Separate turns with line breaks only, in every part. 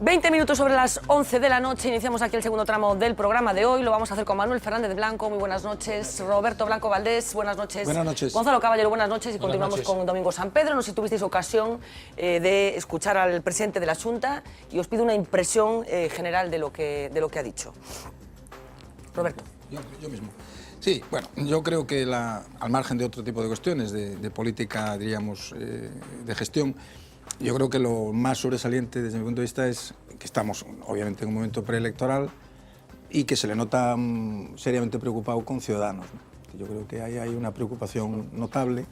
20 minutos sobre las 11 de la noche, iniciamos aquí el segundo tramo del programa de hoy. Lo vamos a hacer con Manuel Fernández Blanco, muy buenas noches. Roberto Blanco Valdés, buenas noches.
Buenas noches.
Gonzalo Caballero, buenas noches. Y
Buenas
continuamos
noches.
con Domingo San Pedro. No sé si tuvisteis ocasión de escuchar al presidente de la Xunta y os pido una impresión general de lo que ha dicho. Roberto.
Yo mismo. Sí, bueno, yo creo que al margen de otro tipo de cuestiones, de política, diríamos, de gestión, yo creo que lo más sobresaliente desde mi punto de vista es que estamos obviamente en un momento preelectoral y que se le nota seriamente preocupado con Ciudadanos, ¿no? Yo creo que hay una preocupación notable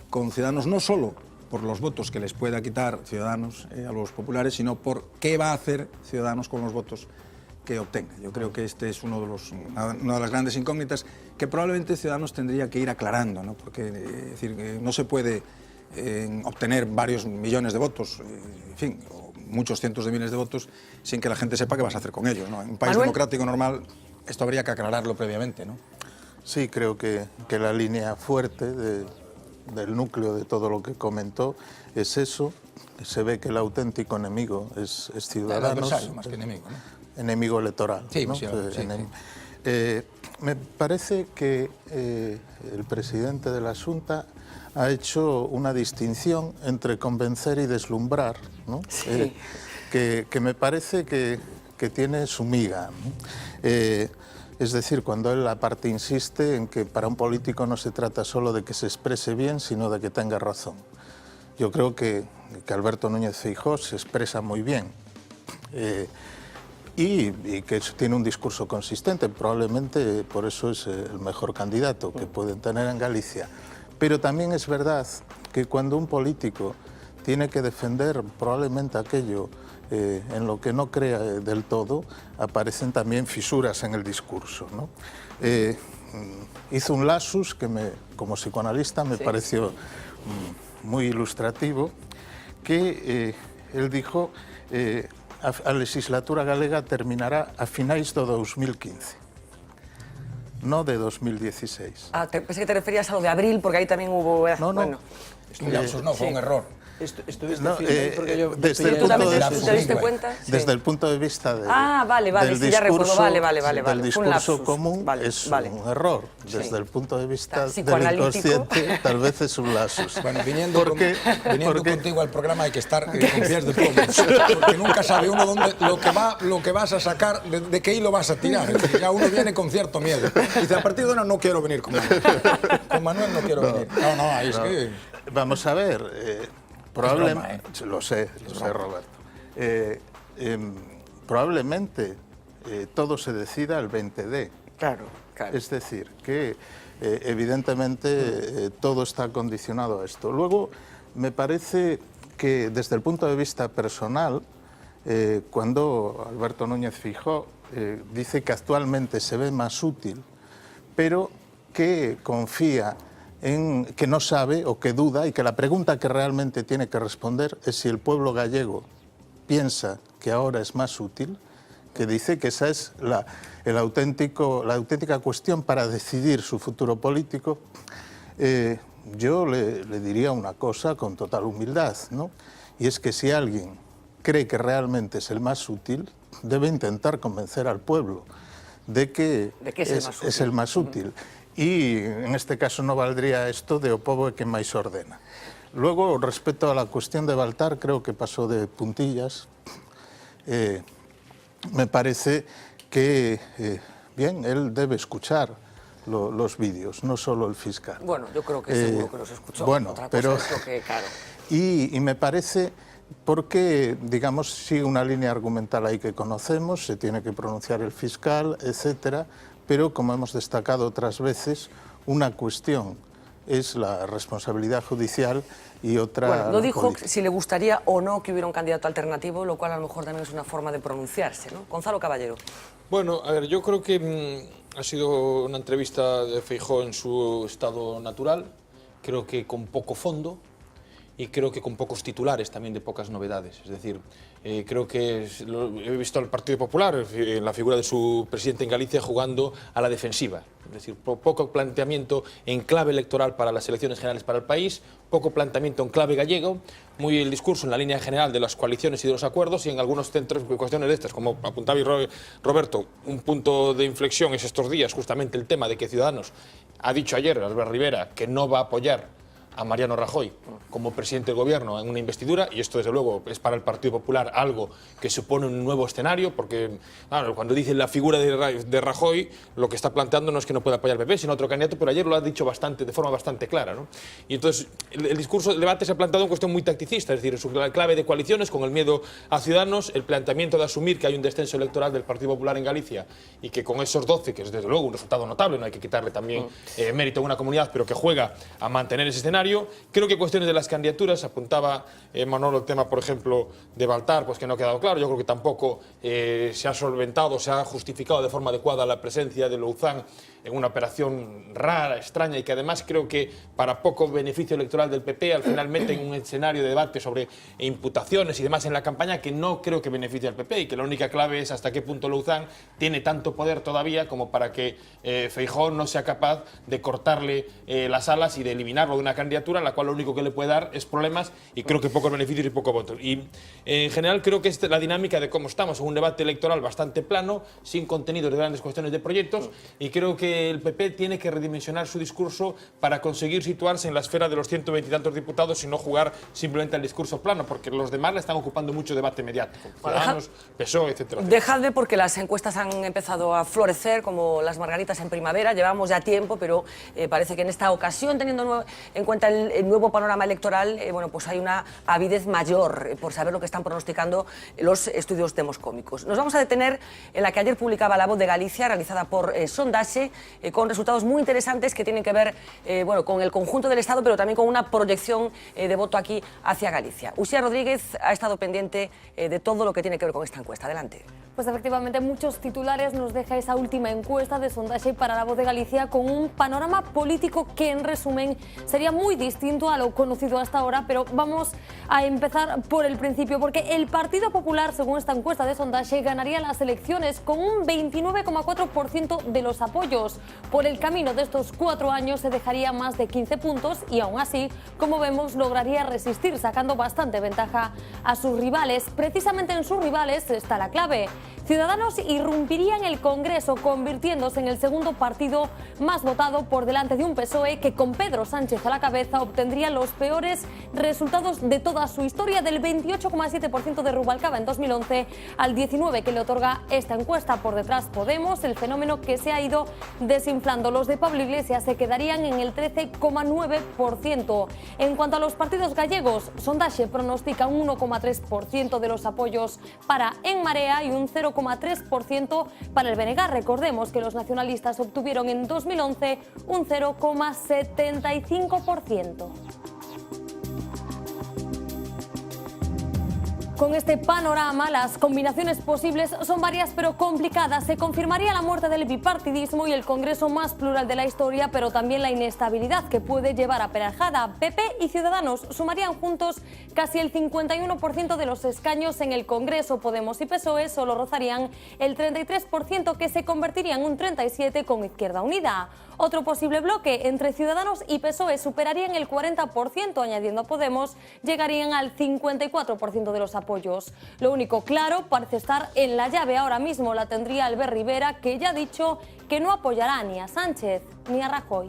con Ciudadanos, no solo por los votos que les pueda quitar Ciudadanos a los populares, sino por qué va a hacer Ciudadanos con los votos que obtenga. Yo creo que este es una de las grandes incógnitas que probablemente Ciudadanos tendría que ir aclarando, ¿no? Porque decir, no se puede obtener varios millones de votos, en fin, o muchos cientos de miles de votos, sin que la gente sepa qué vas a hacer con ellos, ¿no? En un país democrático normal esto habría que aclararlo previamente, ¿no?
Sí, creo que la línea fuerte del núcleo de todo lo que comentó es eso. Se ve que el auténtico enemigo es Ciudadanos.
El adversario, más que enemigo, ¿no?
Enemigo electoral.
Sí,
¿no?
sí.
Me parece que el presidente de la Xunta ha hecho una distinción entre convencer y deslumbrar, ¿no?
Sí.
Que me parece que tiene su miga, ¿no? Es decir, cuando él aparte insiste en que para un político no se trata solo de que se exprese bien, sino de que tenga razón. Yo creo que Alberto Núñez Feijóo se expresa muy bien. Y que tiene un discurso consistente, probablemente por eso es el mejor candidato que pueden tener en Galicia. Pero también es verdad que cuando un político tiene que defender probablemente aquello en lo que no crea del todo, aparecen también fisuras en el discurso, ¿no? Hizo un lapsus que como psicoanalista me pareció muy ilustrativo, que él dijo a legislatura galega terminará a finais do 2015, no de 2016.
Ah, pensé que te referías a lo de abril, porque ahí también hubo...
No, no.
Bueno.
No, fue un error.
No, desde el
¿Tú
punto
también
de
te diste cuenta?
desde el punto de vista
vale,
del
sí, ya recuerdo.
discurso,
Vale.
del
Fue un
discurso
lapsus.
común
Vale,
es
vale.
un error.
Sí.
Desde el punto de vista del
psicoanalítico.
inconsciente, tal vez es un lapsus.
Bueno, viniendo
Porque
contigo al programa hay que estar con pies de plomo, porque nunca sabe uno dónde, lo que vas a sacar, de qué hilo vas a tirar. Es decir, ya uno viene con cierto miedo. Dice, a partir de ahora no quiero venir con Manuel. Con Manuel no quiero venir. No, ahí es que...
Vamos a ver, probablemente, lo sé, Roberto. Probablemente todo se decida el 20D.
Claro.
Es decir, que evidentemente todo está condicionado a esto. Luego, me parece que desde el punto de vista personal, cuando Alberto Núñez Feijóo dice que actualmente se ve más útil, pero que confía en que no sabe o que duda, y que la pregunta que realmente tiene que responder es si el pueblo gallego piensa que ahora es más útil, que dice que esa es la auténtica cuestión para decidir su futuro político. Yo le diría una cosa con total humildad, ¿no? Y es que si alguien cree que realmente es el más útil, debe intentar convencer al pueblo de que es el más útil. Y en este caso no valdría esto de o pobo é que máis ordena. Luego, respecto a la cuestión de Baltar, creo que pasó de puntillas. Me parece que, bien, él debe escuchar los vídeos, no solo el fiscal.
Bueno, yo creo que seguro que los escuchó.
Bueno,
Otra cosa
pero...
es lo que, claro.
Y me parece porque, digamos, sigue una línea argumental ahí que conocemos, se tiene que pronunciar el fiscal, etcétera, pero, como hemos destacado otras veces, una cuestión es la responsabilidad judicial y otra...
Bueno, no dijo
política.
si le gustaría o no que hubiera un candidato alternativo, lo cual a lo mejor también es una forma de pronunciarse, ¿no? Gonzalo Caballero.
Bueno, a ver, yo creo que ha sido una entrevista de Feijóo en su estado natural, creo que con poco fondo, y creo que con pocos titulares también de pocas novedades. Es decir, creo que he visto al Partido Popular en la figura de su presidente en Galicia jugando a la defensiva. Es decir, poco planteamiento en clave electoral para las elecciones generales para el país, poco planteamiento en clave gallego, muy el discurso en la línea general de las coaliciones y de los acuerdos, y en algunos centros, cuestiones de estas, como apuntaba Roberto, un punto de inflexión es estos días justamente el tema de que Ciudadanos ha dicho ayer, Albert Rivera, que no va a apoyar a Mariano Rajoy como presidente del gobierno en una investidura, y esto desde luego es para el Partido Popular algo que supone un nuevo escenario, porque claro, cuando dice la figura de Rajoy, lo que está planteando no es que no pueda apoyar al PP, sino otro candidato, pero ayer lo ha dicho de forma bastante clara, ¿no? Y entonces el discurso, el debate se ha planteado en cuestión muy tacticista, es decir, su clave de coaliciones, con el miedo a Ciudadanos, el planteamiento de asumir que hay un descenso electoral del Partido Popular en Galicia y que con esos 12, que es desde luego un resultado notable, no hay que quitarle también mérito a una comunidad, pero que juega a mantener ese escenario. Creo que cuestiones de las candidaturas, apuntaba Manolo el tema, por ejemplo, de Baltar, pues que no ha quedado claro. Yo creo que tampoco se ha solventado, se ha justificado de forma adecuada la presencia de Louzán en una operación rara, extraña, y que además creo que para poco beneficio electoral del PP, al final meten un escenario de debate sobre imputaciones y demás en la campaña que no creo que beneficie al PP, y que la única clave es hasta qué punto Louzán tiene tanto poder todavía como para que Feijóo no sea capaz de cortarle las alas y de eliminarlo de una candidatura en la cual lo único que le puede dar es problemas, y creo que pocos beneficios y poco voto. Y en general creo que esta es la dinámica de cómo estamos, en un debate electoral bastante plano, sin contenido de grandes cuestiones de proyectos, y creo que el PP tiene que redimensionar su discurso para conseguir situarse en la esfera de los 120 y tantos diputados y no jugar simplemente al discurso plano, porque los demás le están ocupando mucho debate mediático. Ciudadanos, PSOE, etcétera.
Dejadme, porque las encuestas han empezado a florecer como las margaritas en primavera. Llevamos ya tiempo, pero parece que en esta ocasión, teniendo en cuenta el nuevo panorama electoral, bueno, pues hay una avidez mayor por saber lo que están pronosticando los estudios demoscómicos. Nos vamos a detener en la que ayer publicaba La Voz de Galicia, realizada por Sondaxe, con resultados muy interesantes que tienen que ver bueno, con el conjunto del Estado, pero también con una proyección de voto aquí hacia Galicia. Uxía Rodríguez ha estado pendiente de todo lo que tiene que ver con esta encuesta. Adelante.
Pues efectivamente muchos titulares nos deja esa última encuesta de Sondaxe para La Voz de Galicia, con un panorama político que en resumen sería muy distinto a lo conocido hasta ahora, pero vamos a empezar por el principio, porque el Partido Popular, según esta encuesta de Sondaxe, ganaría las elecciones con un 29,4% de los apoyos. Por el camino de estos 4 años se dejaría más de 15 puntos y aún así, como vemos, lograría resistir, sacando bastante ventaja a sus rivales. Precisamente en sus rivales está la clave. Ciudadanos irrumpiría en el Congreso, convirtiéndose en el segundo partido más votado, por delante de un PSOE que, con Pedro Sánchez a la cabeza, obtendría los peores resultados de toda su historia, del 28,7% de Rubalcaba en 2011 al 19% que le otorga esta encuesta. Por detrás Podemos, el fenómeno que se ha ido desinflando. Los de Pablo Iglesias se quedarían en el 13,9%. En cuanto a los partidos gallegos, Sondaxe pronostica un 1,3% de los apoyos para En Marea y un 0,3% para el BNG. Recordemos que los nacionalistas obtuvieron en 2011 un 0,75%. Con este panorama, las combinaciones posibles son varias pero complicadas. Se confirmaría la muerte del bipartidismo y el Congreso más plural de la historia, pero también la inestabilidad que puede llevar a Peraltada. PP y Ciudadanos sumarían juntos casi el 51% de los escaños en el Congreso. Podemos y PSOE solo rozarían el 33%, que se convertiría en un 37% con Izquierda Unida. Otro posible bloque entre Ciudadanos y PSOE superarían el 40%, añadiendo a Podemos, llegarían al 54% de los apoyos. Lo único claro parece estar en la llave. Ahora mismo la tendría Albert Rivera, que ya ha dicho que no apoyará ni a Sánchez ni a Rajoy.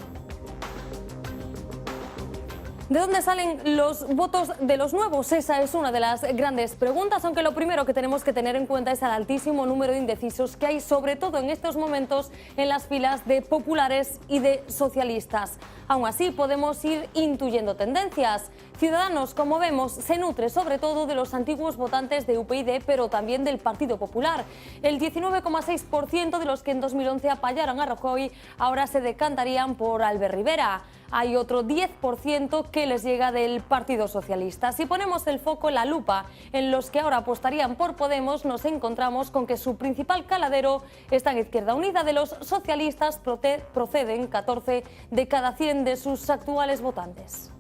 ¿De dónde salen los votos de los nuevos? Esa es una de las grandes preguntas, aunque lo primero que tenemos que tener en cuenta es el altísimo número de indecisos que hay, sobre todo en estos momentos, en las filas de populares y de socialistas. Aún así, podemos ir intuyendo tendencias. Ciudadanos, como vemos, se nutre sobre todo de los antiguos votantes de UPyD, pero también del Partido Popular. El 19,6% de los que en 2011 apoyaron a Rajoy ahora se decantarían por Albert Rivera. Hay otro 10% que les llega del Partido Socialista. Si ponemos el foco, la lupa, en los que ahora apostarían por Podemos, nos encontramos con que su principal caladero está en Izquierda Unida. De los socialistas proceden 14 de cada 100 de sus actuales votantes.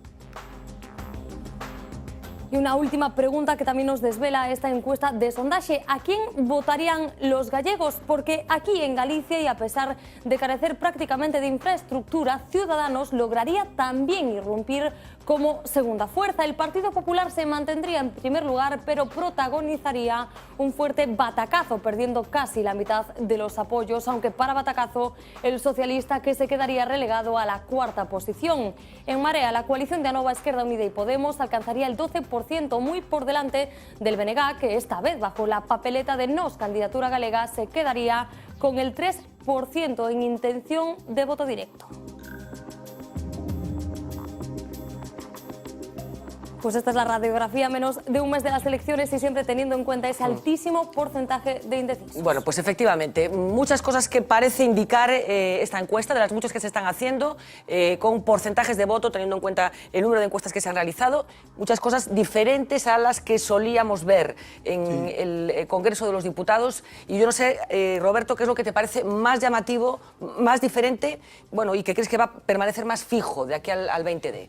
Y una última pregunta que también nos desvela esta encuesta de sondaje. ¿A quién votarían los gallegos? Porque aquí en Galicia, y a pesar de carecer prácticamente de infraestructura, Ciudadanos lograría también irrumpir como segunda fuerza. El Partido Popular se mantendría en primer lugar, pero protagonizaría un fuerte batacazo, perdiendo casi la mitad de los apoyos, aunque para batacazo el socialista, que se quedaría relegado a la cuarta posición. En Marea, la coalición de Anova, Esquerda Unida y Podemos alcanzaría el 12%, muy por delante del BNG, que esta vez, bajo la papeleta de Nos Candidatura Galega, se quedaría con el 3% en intención de voto directo. Pues esta es la radiografía menos de un mes de las elecciones y siempre teniendo en cuenta ese altísimo porcentaje de indecisos.
Bueno, pues efectivamente, muchas cosas que parece indicar esta encuesta, de las muchas que se están haciendo, con porcentajes de voto, teniendo en cuenta el número de encuestas que se han realizado, muchas cosas diferentes a las que solíamos ver en el Congreso de los Diputados. Y yo no sé, Roberto, qué es lo que te parece más llamativo, más diferente, bueno, y que crees que va a permanecer más fijo de aquí al 20D.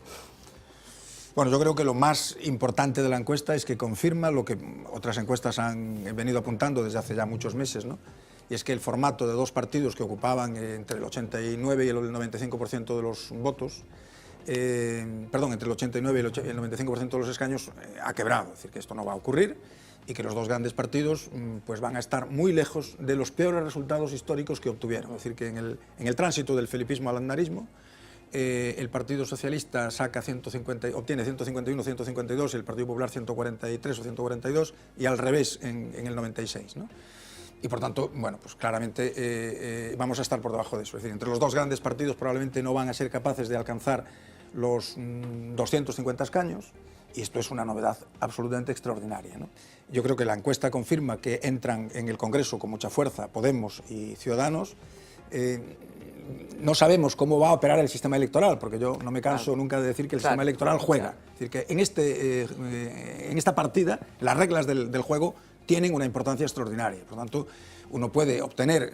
Bueno, yo creo que lo más importante de la encuesta es que confirma lo que otras encuestas han venido apuntando desde hace ya muchos meses, ¿no? Y es que el formato de dos partidos que ocupaban entre el 89 y el 95% de los votos, perdón, entre el 89 y el 95% de los escaños ha quebrado. Es decir, que esto no va a ocurrir y que los dos grandes partidos pues van a estar muy lejos de los peores resultados históricos que obtuvieron. Es decir, que en el tránsito del felipismo al aznarismo, el Partido Socialista obtiene 151, 152, el Partido Popular 143 o 142, y al revés en el 96, ¿no? Y por tanto, bueno, pues claramente vamos a estar por debajo de eso. Es decir, entre los dos grandes partidos probablemente no van a ser capaces de alcanzar los 250 escaños, y esto es una novedad absolutamente extraordinaria, ¿no? Yo creo que la encuesta confirma que entran en el Congreso con mucha fuerza Podemos y Ciudadanos. No sabemos cómo va a operar el sistema electoral, porque yo no me canso nunca de decir que el sistema electoral juega. Es decir, que en esta partida las reglas del juego tienen una importancia extraordinaria. Por lo tanto, uno puede obtener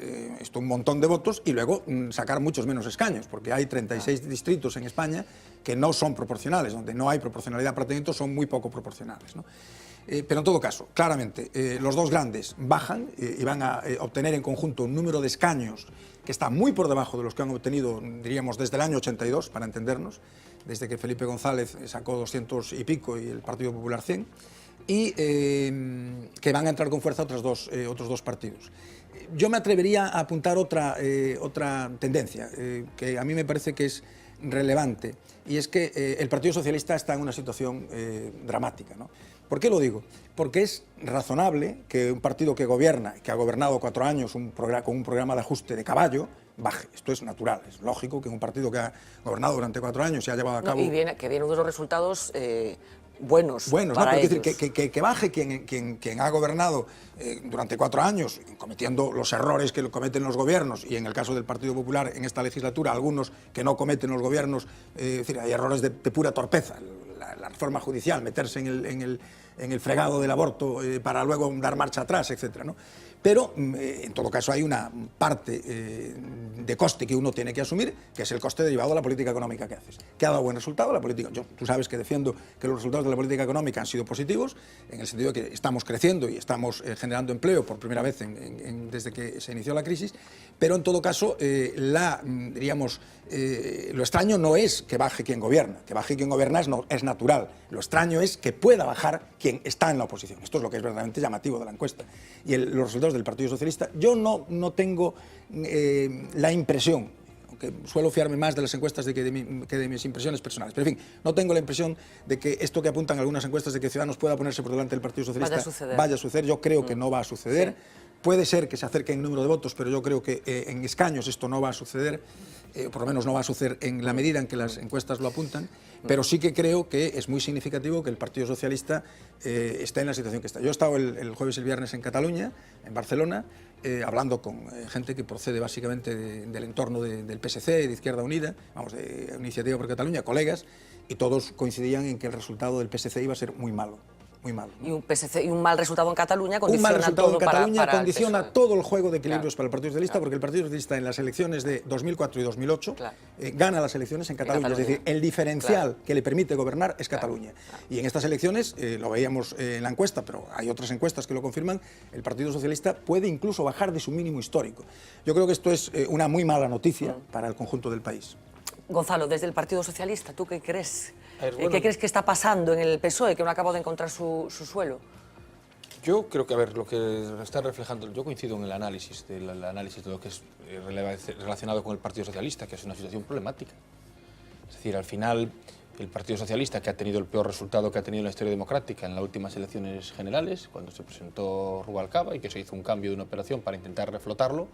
un montón de votos y luego sacar muchos menos escaños, porque hay 36 distritos en España que no son proporcionales, donde no hay proporcionalidad prácticamente, son muy poco proporcionales, ¿no? Pero en todo caso, claramente, los dos grandes bajan y van a obtener en conjunto un número de escaños que está muy por debajo de los que han obtenido, diríamos, desde el año 82, para entendernos, desde que Felipe González sacó 200 y pico y el Partido Popular 100, y que van a entrar con fuerza otros dos partidos. Yo me atrevería a apuntar otra tendencia que a mí me parece que es relevante, y es que el Partido Socialista está en una situación dramática, ¿no? ¿Por qué lo digo? Porque es razonable que un partido que gobierna, que ha gobernado 4 años con un programa de ajuste de caballo, baje. Esto es natural, es lógico que un partido que ha gobernado durante 4 años y ha llevado a cabo...
Y que viene unos resultados buenos
¿no?
para
Pero
ellos.
es decir, que baje quien ha gobernado durante 4 años, cometiendo los errores que cometen los gobiernos, y en el caso del Partido Popular en esta legislatura, algunos que no cometen los gobiernos, es decir, hay errores de pura torpeza. La reforma judicial, meterse en el fregado del aborto para luego dar marcha atrás, etcétera, ¿no? Pero, en todo caso, hay una parte de coste que uno tiene que asumir, que es el coste derivado de la política económica que haces. ¿Que ha dado buen resultado la política? Tú sabes que defiendo que los resultados de la política económica han sido positivos, en el sentido de que estamos creciendo y estamos generando empleo por primera vez desde que se inició la crisis, pero en todo caso, lo extraño no es que baje quien gobierna, que baje quien gobierna es natural. Lo extraño es que pueda bajar quien está en la oposición. Esto es lo que es verdaderamente llamativo de la encuesta. Y los resultados del Partido Socialista, yo no tengo la impresión, aunque suelo fiarme más de las encuestas que de mis impresiones personales, pero en fin, no tengo la impresión de que esto que apuntan algunas encuestas de que Ciudadanos pueda ponerse por delante del Partido Socialista vaya a suceder. Yo creo que no va a suceder. Sí. Puede ser que se acerque en número de votos, pero yo creo que en escaños esto no va a suceder, por lo menos no va a suceder en la medida en que las encuestas lo apuntan, pero sí que creo que es muy significativo que el Partido Socialista esté en la situación que está. Yo he estado el jueves y el viernes en Cataluña, en Barcelona, hablando con gente que procede básicamente del entorno del PSC, de Izquierda Unida, de Iniciativa por Cataluña, colegas, y todos coincidían en que el resultado del PSC iba a ser muy malo. muy malo.
Y un PSC y un mal resultado en Cataluña
Un
condiciona
mal resultado
todo
en Cataluña
para el
condiciona
PSOE.
todo el juego de equilibrios
Claro.
para el Partido Socialista, porque el Partido Socialista en las elecciones de 2004 y 2008
Claro.
gana las elecciones en Cataluña. Es
Cataluña.
decir, el diferencial
Claro.
que le permite gobernar es
Claro.
Cataluña. Y en estas elecciones, lo veíamos en la encuesta, pero hay otras encuestas que lo confirman, el Partido Socialista puede incluso bajar de su mínimo histórico. Yo creo que esto es una muy mala noticia para el conjunto del país.
Gonzalo, desde el Partido Socialista, ¿tú qué crees?
A ver, bueno.
¿Qué crees que está pasando en el PSOE, que no acaba de encontrar su suelo?
Yo creo que, a ver, lo que está reflejando, yo coincido en el análisis de lo que es relacionado con el Partido Socialista, que es una situación problemática. Es decir, al final, el Partido Socialista, que ha tenido el peor resultado que ha tenido en la historia democrática en las últimas elecciones generales, cuando se presentó Rubalcaba y que se hizo un cambio de una operación para intentar reflotarlo,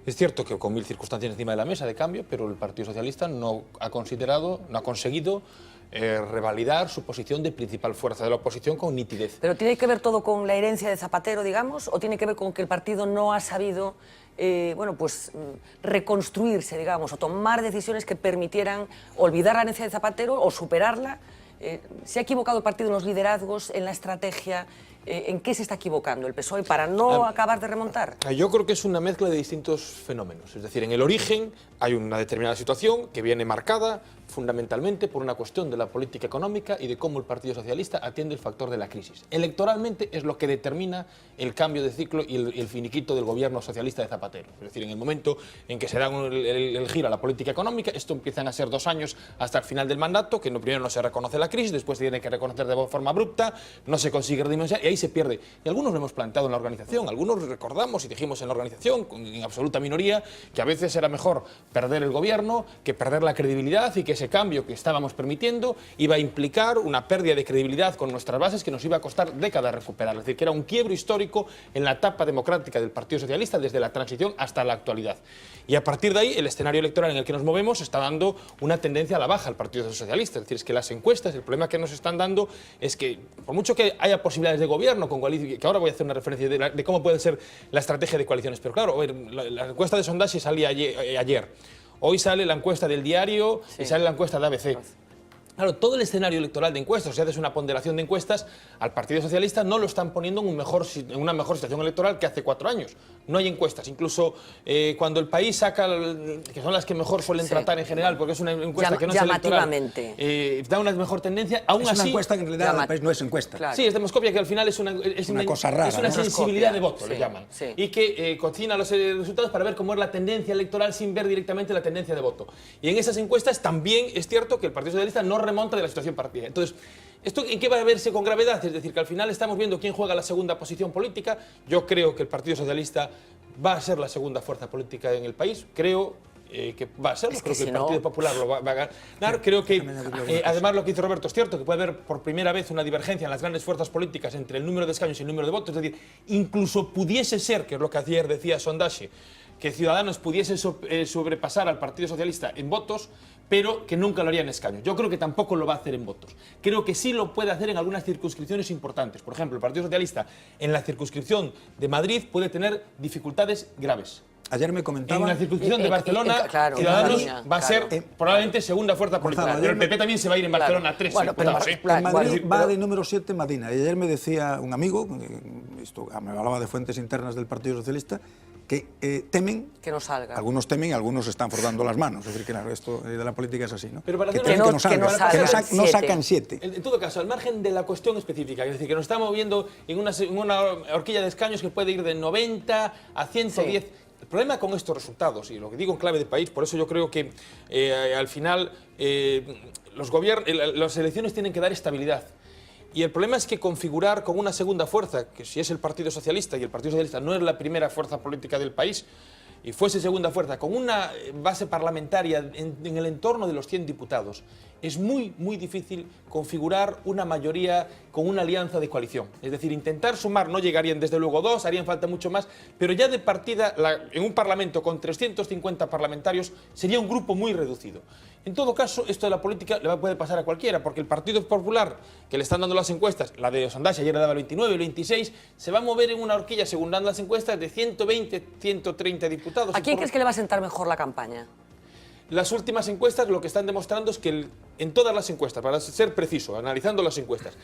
es cierto que con 1000 circunstancias encima de la mesa de cambio, pero el Partido Socialista no ha conseguido revalidar su posición de principal fuerza de la oposición con nitidez.
¿Pero tiene que ver todo con la herencia de Zapatero, digamos, o tiene que ver con que el partido no ha sabido reconstruirse, digamos, o tomar decisiones que permitieran olvidar la herencia de Zapatero o superarla? ¿Se ha equivocado el partido en los liderazgos, en la estrategia? ¿En qué se está equivocando el PSOE para no acabar de remontar?
Yo creo que es una mezcla de distintos fenómenos. Es decir, en el origen hay una determinada situación que viene marcada fundamentalmente por una cuestión de la política económica y de cómo el Partido Socialista atiende el factor de la crisis. Electoralmente es lo que determina el cambio de ciclo y el finiquito del gobierno socialista de Zapatero. Es decir, en el momento en que se da el giro a la política económica, esto empiezan a ser 2 años hasta el final del mandato, que primero no se reconoce la crisis, después se tiene que reconocer de forma abrupta, no se consigue redimensionar y ahí se pierde. Y algunos lo hemos planteado en la organización, algunos recordamos y dijimos en la organización, en absoluta minoría, que a veces era mejor perder el gobierno que perder la credibilidad y que ese cambio que estábamos permitiendo iba a implicar una pérdida de credibilidad con nuestras bases que nos iba a costar décadas recuperar. Es decir, que era un quiebro histórico en la etapa democrática del Partido Socialista desde la transición hasta la actualidad. Y a partir de ahí, el escenario electoral en el que nos movemos está dando una tendencia a la baja al Partido Socialista. Es decir, es que las encuestas, el problema que nos están dando es que, por mucho que haya posibilidades de gobierno con coalición, que ahora voy a hacer una referencia de cómo puede ser la estrategia de coaliciones, pero claro, a ver, la encuesta de sondaje salía ayer. Hoy sale la encuesta del Diario y sale la encuesta de ABC. Claro, todo el escenario electoral de encuestas, o sea, haces una ponderación de encuestas, al Partido Socialista no lo están poniendo en una mejor situación electoral que hace 4 años. No hay encuestas. Incluso cuando el país saca, que son las que mejor suelen tratar en general, porque es una encuesta que no es electoral, da una mejor tendencia. Aún
es
así,
una encuesta que en realidad el país no es encuesta.
Claro.
Sí, es demoscopia, que al final es una
cosa rara,
es una
¿no?
sensibilidad de voto,
Sí,
le llaman.
sí.
Y que cocina los resultados para ver cómo es la tendencia electoral sin ver directamente la tendencia de voto. Y en esas encuestas también es cierto que el Partido Socialista no remonta de la situación partida. Entonces, ¿esto en qué va a verse con gravedad? Es decir, que al final estamos viendo quién juega la segunda posición política. Yo creo que el Partido Socialista va a ser la segunda fuerza política en el país. Creo que va a serlo. Creo que el Partido Popular lo va a ganar. Creo que, además, lo que dice Roberto es cierto, que puede haber por primera vez una divergencia en las grandes fuerzas políticas entre el número de escaños y el número de votos. Es decir, incluso pudiese ser, que es lo que ayer decía Sondage, que Ciudadanos pudiese sobrepasar al Partido Socialista en votos, pero que nunca lo haría en escaños. Yo creo que tampoco lo va a hacer en votos. Creo que sí lo puede hacer en algunas circunscripciones importantes. Por ejemplo, el Partido Socialista en la circunscripción de Madrid puede tener dificultades graves.
Ayer me comentaban...
En la circunscripción de Barcelona,
claro,
Ciudadanos
Cataluña,
va a ser probablemente segunda fuerza política. Pero el PP también se va a ir en Barcelona a 3 diputados.
En Madrid va de número 7 Madina. Y ayer me decía un amigo, me hablaba de fuentes internas del Partido Socialista, que temen,
que no salga.
Algunos temen, algunos están frotando las manos. Es decir, que claro, esto de la política es así, ¿no?
Pero para
que
hacer
temen que no sacan 7.
En todo caso, al margen de la cuestión específica, es decir, que nos estamos moviendo en una horquilla de escaños que puede ir de 90 a 110. Sí. El problema con estos resultados, y lo que digo en clave de país, por eso yo creo que al final las elecciones tienen que dar estabilidad. Y el problema es que configurar con una segunda fuerza, que si es el Partido Socialista, y el Partido Socialista no es la primera fuerza política del país, y fuese segunda fuerza, con una base parlamentaria en el entorno de los 100 diputados, es muy, muy difícil configurar una mayoría con una alianza de coalición. Es decir, intentar sumar, no llegarían desde luego 2, harían falta mucho más, pero ya de partida, en un parlamento con 350 parlamentarios, sería un grupo muy reducido. En todo caso, esto de la política le puede pasar a cualquiera, porque el Partido Popular, que le están dando las encuestas, la de Sondage ayer le daba el 29, el 26, se va a mover en una horquilla, según dan las encuestas, de 120, 130 diputados.
¿A quién crees que le va a sentar mejor la campaña?
Las últimas encuestas lo que están demostrando es que en todas las encuestas, para ser preciso, analizando las encuestas,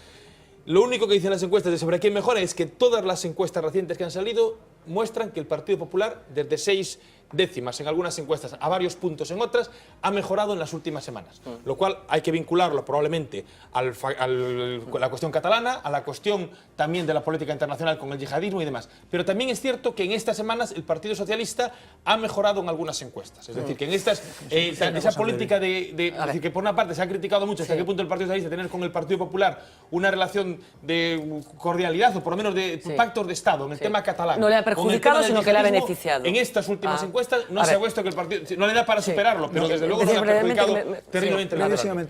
Lo único que dicen las encuestas de sobre quién mejora es que todas las encuestas recientes que han salido muestran que el Partido Popular, desde 6 décimas en algunas encuestas a varios puntos en otras, ha mejorado en las últimas semanas. Lo cual hay que vincularlo probablemente a la cuestión catalana, a la cuestión también de la política internacional con el yihadismo y demás. Pero también es cierto que en estas semanas el Partido Socialista ha mejorado en algunas encuestas. Es decir, que en estas, esa política es decir, que por una parte se ha criticado mucho hasta qué punto el Partido Socialista tener con el Partido Popular una relación de cordialidad o por lo menos de pactos de Estado en el tema catalán.
No le ha perjudicado, sino que le ha beneficiado.
En estas últimas encuestas no se ha puesto que el partido no le da para superarlo, pero desde luego le ha perjudicado terriblemente.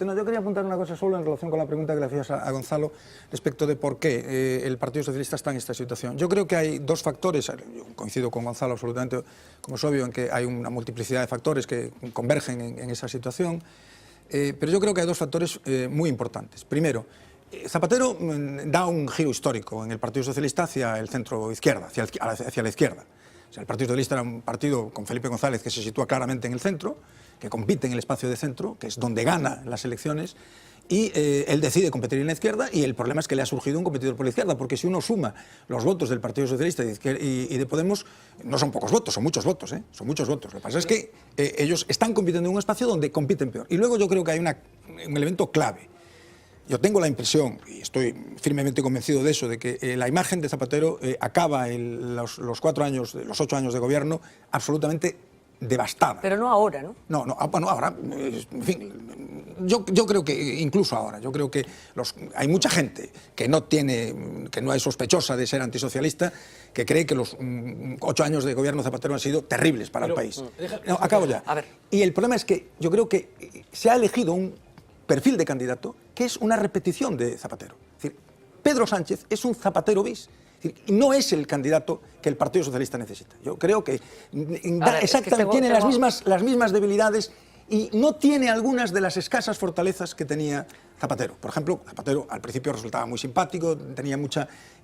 No, yo quería apuntar una cosa solo en relación con la pregunta que le hacías a Gonzalo respecto de por qué el Partido Socialista está en esta situación. Yo creo que hay dos factores, yo coincido con Gonzalo absolutamente, como es obvio, en que hay una multiplicidad de factores que convergen en esa situación, pero yo creo que hay dos factores muy importantes. Primero, Zapatero da un giro histórico en el Partido Socialista hacia el centro-izquierda, hacia la izquierda. O sea, el Partido Socialista era un partido con Felipe González que se sitúa claramente en el centro, que compite en el espacio de centro, que es donde gana las elecciones, y él decide competir en la izquierda, y el problema es que le ha surgido un competidor por la izquierda, porque si uno suma los votos del Partido Socialista y de Podemos, no son pocos votos, son muchos votos, son muchos votos. Lo que pasa es que ellos están compitiendo en un espacio donde compiten peor. Y luego yo creo que hay un elemento clave. Yo tengo la impresión, y estoy firmemente convencido de eso, de que la imagen de Zapatero acaba los 8 años de gobierno absolutamente devastada.
Pero no ahora, ¿no?
No, bueno, ahora, en fin, yo creo que incluso ahora, yo creo que hay mucha gente que no es sospechosa de ser antisocialista, que cree que los 8 años de gobierno Zapatero han sido terribles para el país. No, acabo ya.
A ver.
Y el problema es que yo creo que se ha elegido un perfil de candidato que es una repetición de Zapatero. Es decir, Pedro Sánchez es un Zapatero bis. Es decir, no es el candidato que el Partido Socialista necesita. Yo creo que tiene las mismas debilidades y no tiene algunas de las escasas fortalezas que tenía Zapatero. Por ejemplo, Zapatero al principio resultaba muy simpático,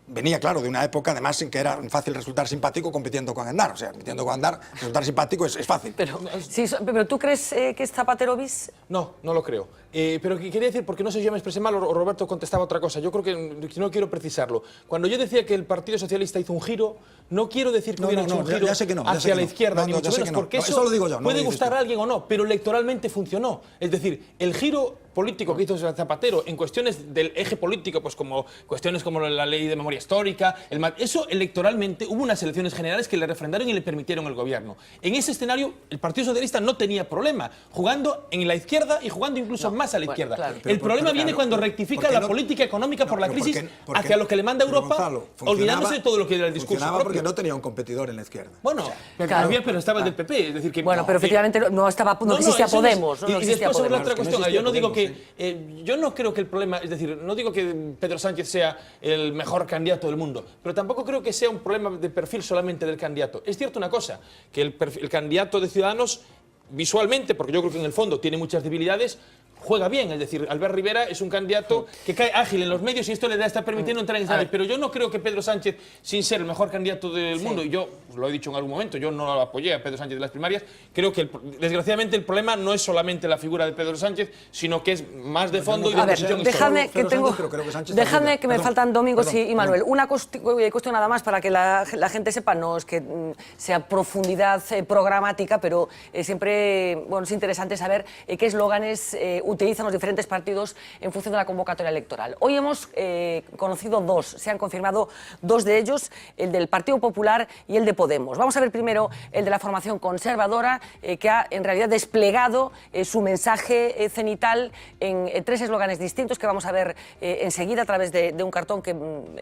venía, claro, de una época además en que era fácil resultar simpático compitiendo con Aznar. O sea, compitiendo con Aznar, resultar simpático es fácil.
Pero ¿tú crees que es Zapatero bis?
No, no lo creo. Pero quería decir, porque no sé si yo me expresé mal o Roberto contestaba otra cosa, yo creo que no quiero precisarlo. Cuando yo decía que el Partido Socialista hizo un giro, no quiero decir que hubiera hecho un giro hacia la izquierda, ni mucho menos, porque eso
lo digo yo,
puede gustar a alguien o no, pero electoralmente funcionó. Es decir, el giro político que hizo Zapatero en cuestiones del eje político, pues como cuestiones como la ley de memoria histórica, eso electoralmente hubo unas elecciones generales que le refrendaron y le permitieron el gobierno. En ese escenario, el Partido Socialista no tenía problema, jugando en la izquierda y jugando incluso más a la izquierda. Claro. El problema viene cuando rectifica la polología económica por la crisis hacia lo que le manda Europa, Gonzalo, olvidándose de todo lo que era el discurso
propio. Porque no tenía un competidor en la izquierda.
Bueno, pero estaba el del PP. Es decir, que
bueno, pero efectivamente no existía Podemos.
Y después sobre la otra cuestión, yo no digo que... yo no creo que el problema... Es decir, no digo que Pedro Sánchez sea el mejor candidato del mundo, pero tampoco creo que sea un problema de perfil solamente del candidato. Es cierto una cosa, que el candidato de Ciudadanos, visualmente, porque yo creo que en el fondo tiene muchas debilidades, juega bien, es decir, Albert Rivera es un candidato que cae ágil en los medios y esto le está permitiendo entrar en escenarios. Pero yo no creo que Pedro Sánchez, sin ser el mejor candidato del mundo, y yo lo he dicho en algún momento, yo no apoyé a Pedro Sánchez de las primarias, creo que desgraciadamente el problema no es solamente la figura de Pedro Sánchez, sino que es más de fondo y de posición histórica.
Dejadme que me faltan Domingos y Manuel. Una cuestión nada más para que la gente sepa, no es que sea profundidad programática, pero siempre es interesante saber qué eslóganes utilizan los diferentes partidos en función de la convocatoria electoral. Hoy hemos conocido dos, se han confirmado dos de ellos, el del Partido Popular y el de Podemos. Vamos a ver primero el de la formación conservadora, que ha en realidad desplegado su mensaje cenital en 3 eslóganes distintos que vamos a ver enseguida a través de un cartón que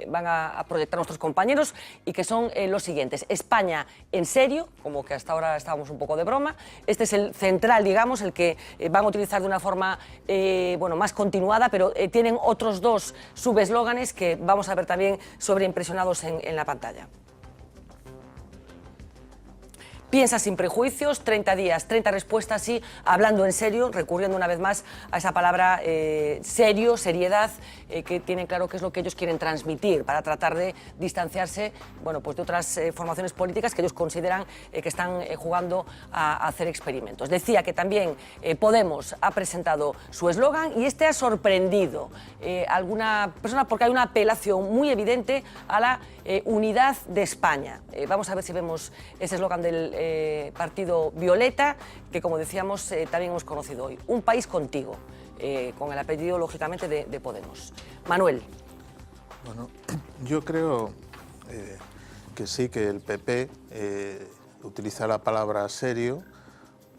van a proyectar nuestros compañeros y que son los siguientes. España en serio, como que hasta ahora estábamos un poco de broma. Este es el central, digamos, el que van a utilizar de una forma más continuada, pero tienen otros 2 subeslóganes que vamos a ver también sobreimpresionados en la pantalla. piensa sin prejuicios, 30 días, 30 respuestas, sí, hablando en serio, recurriendo una vez más a esa palabra serio, seriedad, que tienen claro que es lo que ellos quieren transmitir para tratar de distanciarse, bueno, pues de otras formaciones políticas que ellos consideran que están jugando a hacer experimentos. Decía que también Podemos ha presentado su eslogan y este ha sorprendido a alguna persona porque hay una apelación muy evidente a la unidad de España. Vamos a ver si vemos ese eslogan del partido Violeta, que como decíamos también hemos conocido hoy. Un país contigo, con el apellido lógicamente de Podemos. Manuel.
Bueno, yo creo que sí, que el PP utiliza la palabra serio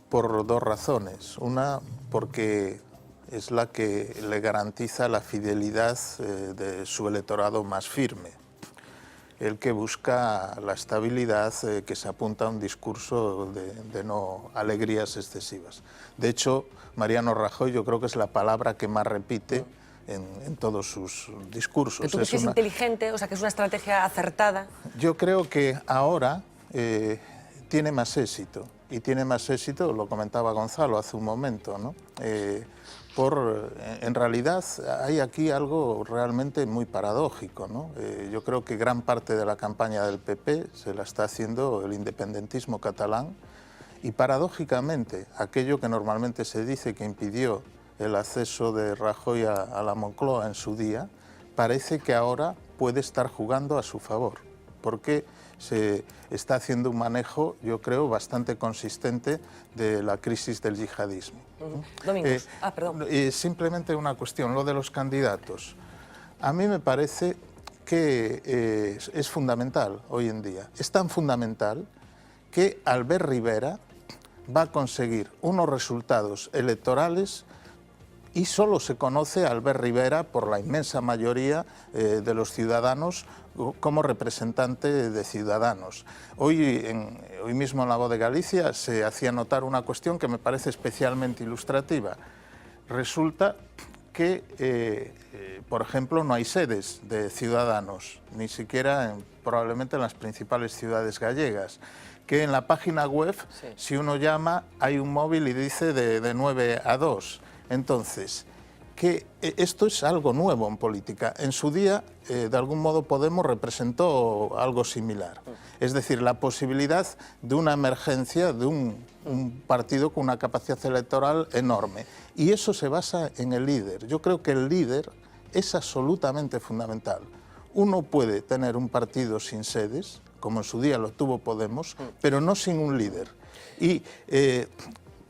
por dos razones. Una, porque es la que le garantiza la fidelidad de su electorado más firme, el que busca la estabilidad que se apunta a un discurso de no alegrías excesivas. De hecho, Mariano Rajoy yo creo que es la palabra que más repite en todos sus discursos.
¿Tú crees que es inteligente, o sea, que es una estrategia acertada?
Yo creo que ahora tiene más éxito, y tiene más éxito, lo comentaba Gonzalo hace un momento, ¿no? En realidad hay aquí algo realmente muy paradójico, ¿no? Yo creo que gran parte de la campaña del PP se la está haciendo el independentismo catalán y paradójicamente aquello que normalmente se dice que impidió el acceso de Rajoy a la Moncloa en su día, parece que ahora puede estar jugando a su favor, porque se está haciendo un manejo, yo creo, bastante consistente de la crisis del yihadismo.
Domingos. Perdón.
Simplemente una cuestión, lo de los candidatos. A mí me parece que es fundamental hoy en día. Es tan fundamental que Albert Rivera va a conseguir unos resultados electorales y solo se conoce a Albert Rivera por la inmensa mayoría de los ciudadanos como representante de Ciudadanos. Hoy mismo en La Voz de Galicia se hacía notar una cuestión que me parece especialmente ilustrativa. Resulta que, por ejemplo, no hay sedes de Ciudadanos, ni siquiera probablemente en las principales ciudades gallegas, que en la página web, si uno llama, hay un móvil y dice de 9 a 2. Entonces, que esto es algo nuevo en política. En su día, de algún modo, Podemos representó algo similar. Es decir, la posibilidad de una emergencia de un partido con una capacidad electoral enorme. Y eso se basa en el líder. Yo creo que el líder es absolutamente fundamental. Uno puede tener un partido sin sedes, como en su día lo tuvo Podemos, pero no sin un líder. Y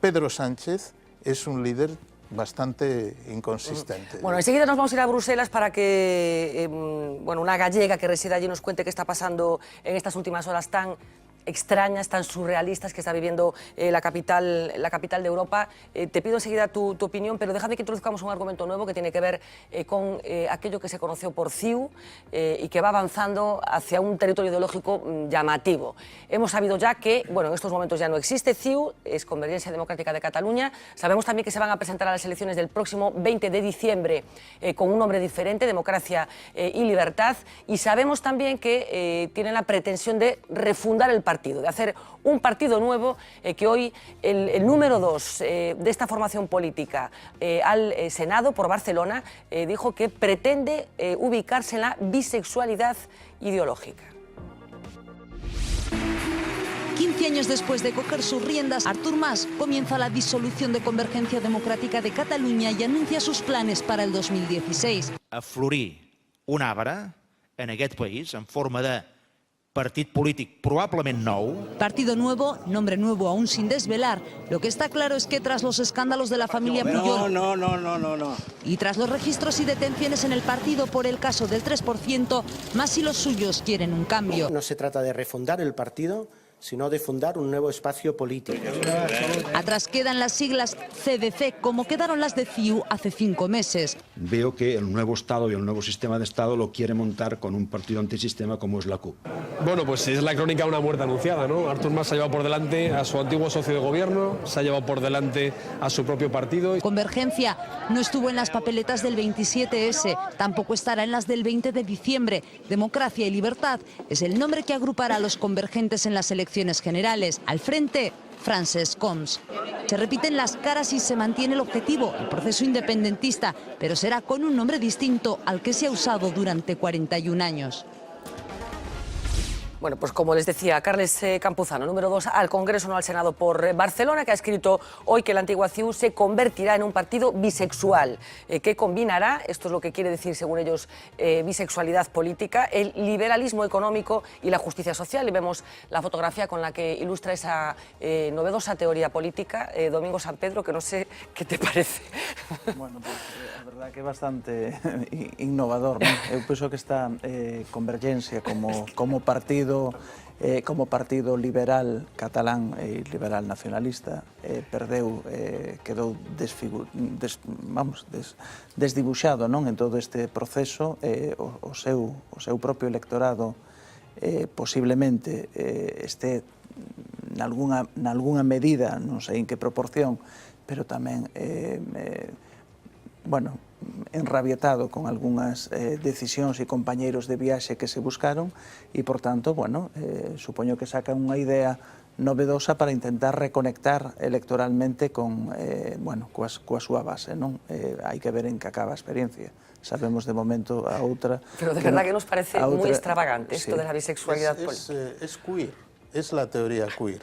Pedro Sánchez es un líder bastante inconsistente.
Bueno, enseguida nos vamos a ir a Bruselas para que una gallega que reside allí nos cuente qué está pasando en estas últimas horas tan extrañas, tan surrealistas que está viviendo la capital de Europa. Te pido enseguida tu opinión, pero déjame que introduzcamos un argumento nuevo que tiene que ver con aquello que se conoció por CiU y que va avanzando hacia un territorio ideológico llamativo. Hemos sabido ya que, en estos momentos ya no existe CiU, es Convergencia Democrática de Cataluña. Sabemos también que se van a presentar a las elecciones del próximo 20 de diciembre con un nombre diferente, Democracia y Libertad, y sabemos también que tienen la pretensión de refundar el partido, de hacer un partido nuevo, que hoy el número 2 de esta formación política al Senado por Barcelona dijo que pretende ubicarse en la bisexualidad ideológica.
15 años después de coger sus riendas, Artur Mas comienza la disolución de Convergencia Democrática de Cataluña y anuncia sus planes para el 2016.
A florir un arbre en aquest país en forma de partit polític probablement nou.
Partido nuevo, nombre nuevo aún sin desvelar. Lo que está claro es que tras los escándalos de la familia Pujol y tras los registros y detenciones en el partido por el caso del 3%, Mas y los suyos quieren un cambio.
No se trata de refundar el partido, sino de fundar un nuevo espacio político.
Atrás quedan las siglas CDC, como quedaron las de CiU hace 5 meses.
Veo que el nuevo Estado y el nuevo sistema de Estado lo quiere montar con un partido antisistema como es la CUP.
Bueno, pues es la crónica de una muerte anunciada, ¿no? Artur Mas se ha llevado por delante a su antiguo socio de gobierno, se ha llevado por delante a su propio partido.
Convergencia no estuvo en las papeletas del 27S, tampoco estará en las del 20 de diciembre. Democracia y Libertad es el nombre que agrupará a los convergentes en las elecciones elecciones generales. Al frente, Francesc Homs. Se repiten las caras y se mantiene el objetivo, el proceso independentista, pero será con un nombre distinto al que se ha usado durante 41 años.
Bueno, pues como les decía, Carles Campuzano, número 2 al Congreso, no al Senado por Barcelona, que ha escrito hoy que la antigua CiU se convertirá en un partido bisexual, que combinará, esto es lo que quiere decir según ellos, bisexualidad política, el liberalismo económico y la justicia social. Y vemos la fotografía con la que ilustra esa novedosa teoría política, Domingo San Pedro, que no sé qué te parece.
Bueno, pues a verdad que é bastante innovador, non? Eu penso que esta convergencia como partido liberal catalán e liberal nacionalista quedou desdibuxado, non, en todo este proceso. O seu propio electorado posiblemente este nalgúnha medida, non sei en que proporción, pero tamén enrabietado con algunhas decisións e compañeiros de viaxe que se buscaron e, por tanto, supoño que sacan unha idea novedosa para intentar reconectar electoralmente coa súa base, non? Hai que ver en que acaba a experiencia. Sabemos de momento a outra...
Pero de verdad que nos parece muy extravagante esto de la bisexualidad política.
Es queer, es la teoría queer.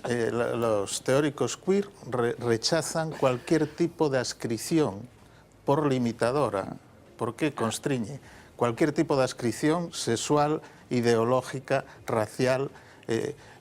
Los teóricos queer rechazan cualquier tipo de adscripción por limitadora, porque constriñe cualquier tipo de adscripción sexual, ideológica, racial.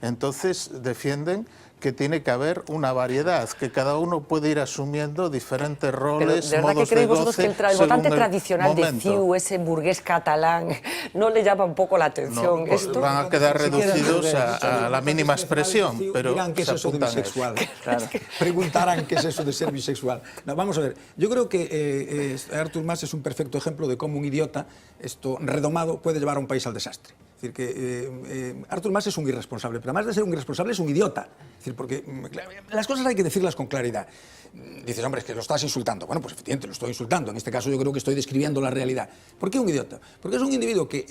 Entonces defienden que tiene que haber una variedad, que cada uno puede ir asumiendo diferentes roles,
pero, ¿de verdad
modos
que creéis
de
vosotros
goce
que el votante tradicional
momento.
de CiU, ese burgués catalán, no le llama un poco la atención esto?
Van a quedar reducidos a la mínima expresión, pero
dirán qué es eso de bisexual. Claro. Preguntarán qué es eso de ser bisexual. No, vamos a ver, yo creo que Artur Mas es un perfecto ejemplo de cómo un idiota, redomado, puede llevar a un país al desastre. Es decir, que Artur Mas es un irresponsable, pero además de ser un irresponsable es un idiota. Es decir, porque las cosas hay que decirlas con claridad. Dices, hombre, es que lo estás insultando. Bueno, pues efectivamente lo estoy insultando. En este caso yo creo que estoy describiendo la realidad. ¿Por qué un idiota? Porque es un individuo que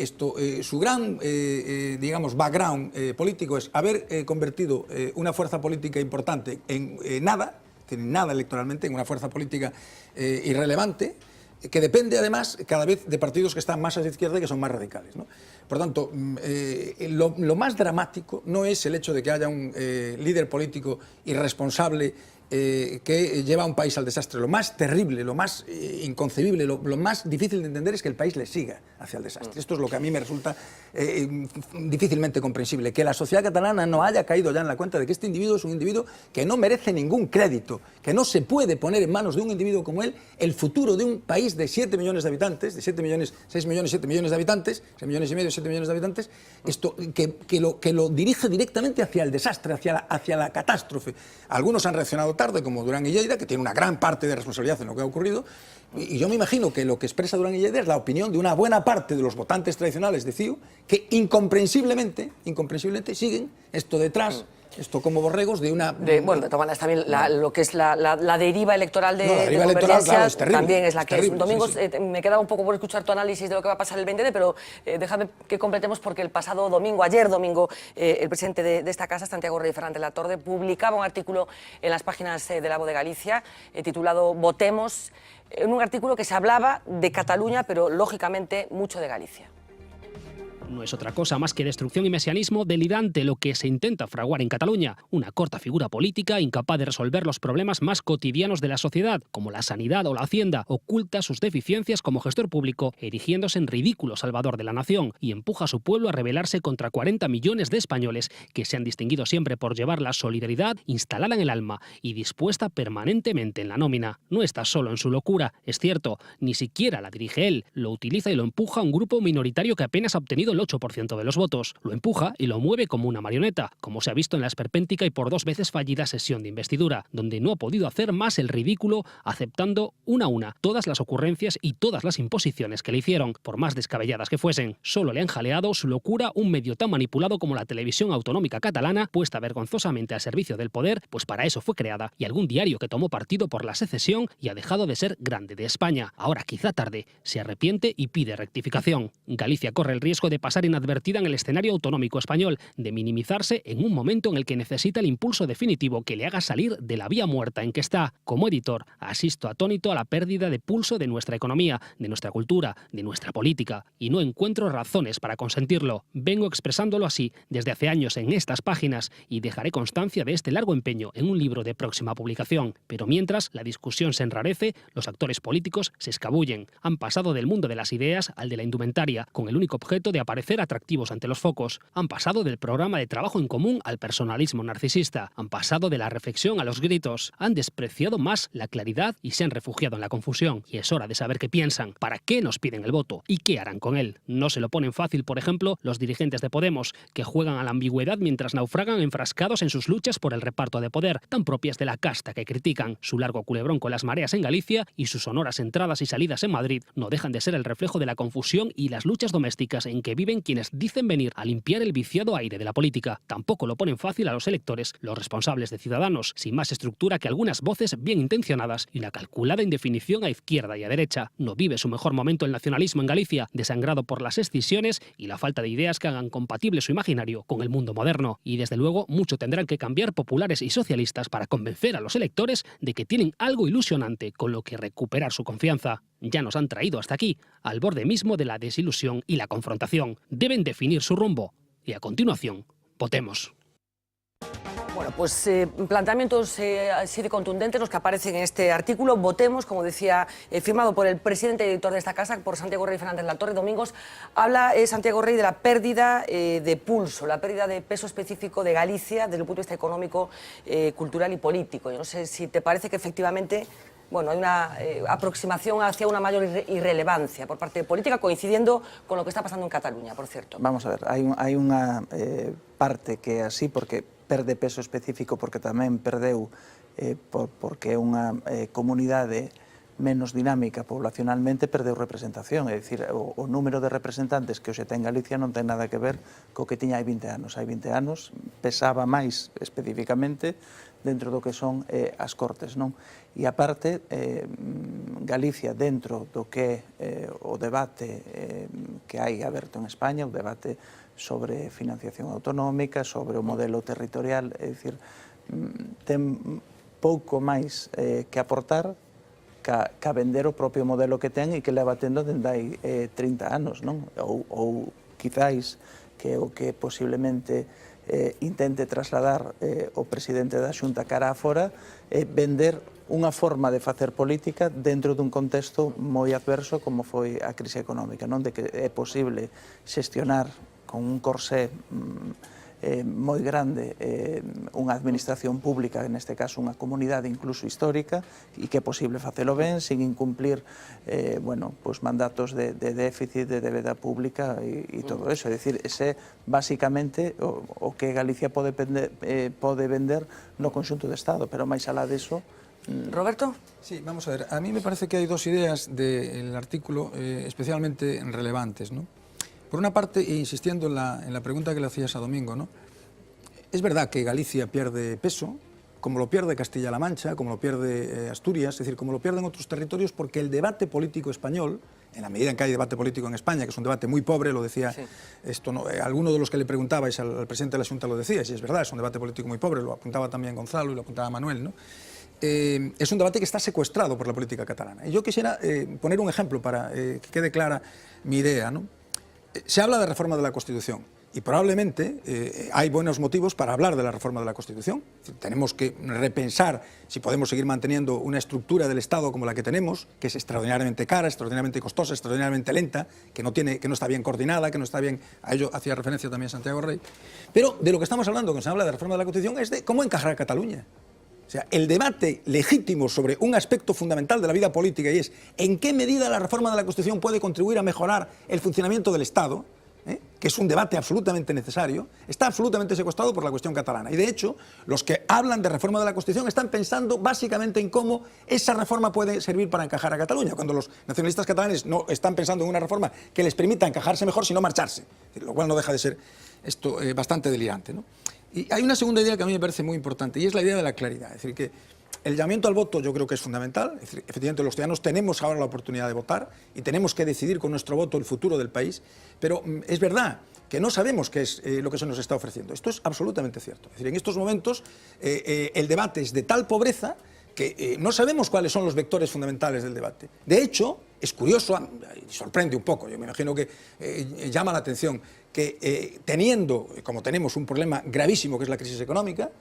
su gran, digamos, background político es haber convertido una fuerza política importante en nada electoralmente, en una fuerza política irrelevante, que depende además cada vez de partidos que están más a la izquierda y que son más radicales, ¿no? Por tanto, lo más dramático no es el hecho de que haya un líder político irresponsable que lleva a un país al desastre. Lo más terrible, lo más inconcebible, lo más difícil de entender es que el país le siga hacia el desastre. Esto es lo que a mí me resulta difícilmente comprensible, que la sociedad catalana no haya caído ya en la cuenta de que este individuo es un individuo que no merece ningún crédito, que no se puede poner en manos de un individuo como él el futuro de un país de 7 millones de habitantes, de 7 millones, 6 millones, 7 millones de habitantes, 6 millones y medio, 7 millones de habitantes, que lo dirige directamente hacia el desastre, hacia la catástrofe. Algunos han reaccionado tarde, como Durán y Lleida, que tiene una gran parte de responsabilidad en lo que ha ocurrido, y yo me imagino que lo que expresa Durán y Lleida es la opinión de una buena parte de los votantes tradicionales de CiU, que incomprensiblemente siguen esto detrás, esto como borregos de una...
bueno, de todas maneras, también lo que es la deriva electoral de
deriva electoral,
Convergencia,
claro, es terrible,
también es la que
terrible,
es. Domingo,
sí.
me quedaba un poco por escuchar tu análisis de lo que va a pasar el 20 pero déjame que completemos porque el pasado domingo, ayer domingo, el presidente de esta casa, Santiago Rey Fernández Latorde, publicaba un artículo en las páginas de La Voz de Galicia, titulado Votemos, en un artículo que se hablaba de Cataluña, pero lógicamente mucho de Galicia.
No es otra cosa más que destrucción y mesianismo delirante lo que se intenta fraguar en Cataluña. Una corta figura política incapaz de resolver los problemas más cotidianos de la sociedad, como la sanidad o la hacienda, oculta sus deficiencias como gestor público, erigiéndose en ridículo salvador de la nación, y empuja a su pueblo a rebelarse contra 40 millones de españoles que se han distinguido siempre por llevar la solidaridad instalada en el alma y dispuesta permanentemente en la nómina. No está solo en su locura, es cierto, ni siquiera la dirige él, lo utiliza y lo empuja un grupo minoritario que apenas ha obtenido el 8% de los votos. Lo empuja y lo mueve como una marioneta, como se ha visto en la esperpéntica y por 2 veces fallida sesión de investidura, donde no ha podido hacer más el ridículo, aceptando una a una todas las ocurrencias y todas las imposiciones que le hicieron, por más descabelladas que fuesen. Solo le han jaleado su locura un medio tan manipulado como la televisión autonómica catalana, puesta vergonzosamente al servicio del poder, pues para eso fue creada, y algún diario que tomó partido por la secesión y ha dejado de ser grande de España. Ahora, quizá tarde, se arrepiente y pide rectificación. Galicia corre el riesgo de pasar pasar inadvertida en el escenario autonómico español, de minimizarse en un momento en el que necesita el impulso definitivo que le haga salir de la vía muerta en que está. Como editor, asisto atónito a la pérdida de pulso de nuestra economía, de nuestra cultura, de nuestra política, y no encuentro razones para consentirlo. Vengo expresándolo así desde hace años en estas páginas y dejaré constancia de este largo empeño en un libro de próxima publicación. Pero mientras la discusión se enrarece, los actores políticos se escabullen. Han pasado del mundo de las ideas al de la indumentaria, con el único objeto de aparecer atractivos ante los focos. Han pasado del programa de trabajo en común al personalismo narcisista. Han pasado de la reflexión a los gritos. Han despreciado más la claridad y se han refugiado en la confusión. Y es hora de saber qué piensan, para qué nos piden el voto y qué harán con él. No se lo ponen fácil, por ejemplo, los dirigentes de Podemos, que juegan a la ambigüedad mientras naufragan enfrascados en sus luchas por el reparto de poder, tan propias de la casta que critican. Su largo culebrón con las mareas en Galicia y sus sonoras entradas y salidas en Madrid no dejan de ser el reflejo de la confusión y las luchas domésticas en que viven quienes dicen venir a limpiar el viciado aire de la política. Tampoco lo ponen fácil a los electores, los responsables de Ciudadanos, sin más estructura que algunas voces bien intencionadas y una calculada indefinición a izquierda y a derecha. No vive su mejor momento el nacionalismo en Galicia, desangrado por las escisiones y la falta de ideas que hagan compatible su imaginario con el mundo moderno. Y desde luego mucho tendrán que cambiar populares y socialistas para convencer a los electores de que tienen algo ilusionante con lo que recuperar su confianza. Ya nos han traído hasta aquí, al borde mismo de la desilusión y la confrontación. Deben definir su rumbo y a continuación, votemos.
Bueno, pues planteamientos así de contundentes los que aparecen en este artículo. Votemos, como decía, firmado por el presidente y editor de esta casa, por Santiago Rey Fernández Latorre. Domingos, habla Santiago Rey de la pérdida de pulso, la pérdida de peso específico de Galicia desde el punto de vista económico, cultural y político. Yo no sé si te parece que efectivamente... Bueno, hay una aproximación hacia una mayor irrelevancia por parte de política, coincidiendo con lo que está pasando en Cataluña, por cierto.
Vamos a ver, hai unha parte que é así, porque perde peso específico, porque tamén perdeu porque é unha comunidade menos dinámica poblacionalmente, perdeu representación, é dicir, o número de representantes que hoxe ten Galicia non ten nada que ver co que tiña hai 20 anos. Hai 20 anos pesaba máis especificamente dentro do que son as Cortes, non? E aparte, Galicia, dentro do que o debate que hai aberto en España, o debate sobre financiación autonómica, sobre o modelo territorial, é dicir, ten pouco máis que aportar ca vender o propio modelo que ten e que leva tendo dende hai 30 anos, non? Ou quizáis que o que posiblemente intente trasladar o presidente da Xunta cara a fora vender unha forma de facer política dentro dun contexto moi adverso como foi a crise económica, non? De que é posible xestionar con un corsé moi grande unha administración pública, neste caso unha comunidade incluso histórica, e que é posible facelo ben sin incumplir mandatos de déficit, de débeda pública e todo eso. É dicir, ese basicamente o que Galicia pode vender no conxunto do Estado, pero máis alá diso...
Roberto?
Sí, vamos a ver, a mí me parece que hay dos ideas del artículo especialmente relevantes, ¿no? Por una parte, insistiendo en la pregunta que le hacías a Domingo, ¿no? Es verdad que Galicia pierde peso, como lo pierde Castilla-La Mancha, como lo pierde Asturias, es decir, como lo pierden otros territorios, porque el debate político español, en la medida en que hay debate político en España, que es un debate muy pobre, lo decía, alguno de los que le preguntabais al presidente de la Xunta lo decía, y es verdad, es un debate político muy pobre, lo apuntaba también Gonzalo y lo apuntaba Manuel, ¿no? Es un debate que está secuestrado por la política catalana. Y yo quisiera poner un ejemplo para que quede clara mi idea, ¿no? Se habla de reforma de la Constitución y probablemente hay buenos motivos para hablar de la reforma de la Constitución. Tenemos que repensar si podemos seguir manteniendo una estructura del Estado como la que tenemos, que es extraordinariamente cara, extraordinariamente costosa, extraordinariamente lenta, que no está bien coordinada, que no está bien... A ello hacía referencia también Santiago Rey. Pero de lo que estamos hablando cuando se habla de reforma de la Constitución es de cómo encajar a Cataluña. O sea, el debate legítimo sobre un aspecto fundamental de la vida política, y es en qué medida la reforma de la Constitución puede contribuir a mejorar el funcionamiento del Estado, que es un debate absolutamente necesario, está absolutamente secuestrado por la cuestión catalana. Y de hecho, los que hablan de reforma de la Constitución están pensando básicamente en cómo esa reforma puede servir para encajar a Cataluña, cuando los nacionalistas catalanes no están pensando en una reforma que les permita encajarse mejor, sino marcharse, lo cual no deja de ser esto bastante delirante, ¿no? Y hay una segunda idea que a mí me parece muy importante, y es la idea de la claridad. Es decir, que el llamamiento al voto yo creo que es fundamental. Es decir, efectivamente, los ciudadanos tenemos ahora la oportunidad de votar y tenemos que decidir con nuestro voto el futuro del país, pero es verdad que no sabemos qué es lo que se nos está ofreciendo. Esto es absolutamente cierto. Es decir, en estos momentos el debate es de tal pobreza que no sabemos cuáles son los vectores fundamentales del debate. De hecho, es curioso, y sorprende un poco, yo me imagino que llama la atención, que teniendo, como tenemos, un problema gravísimo que es la crisis económica,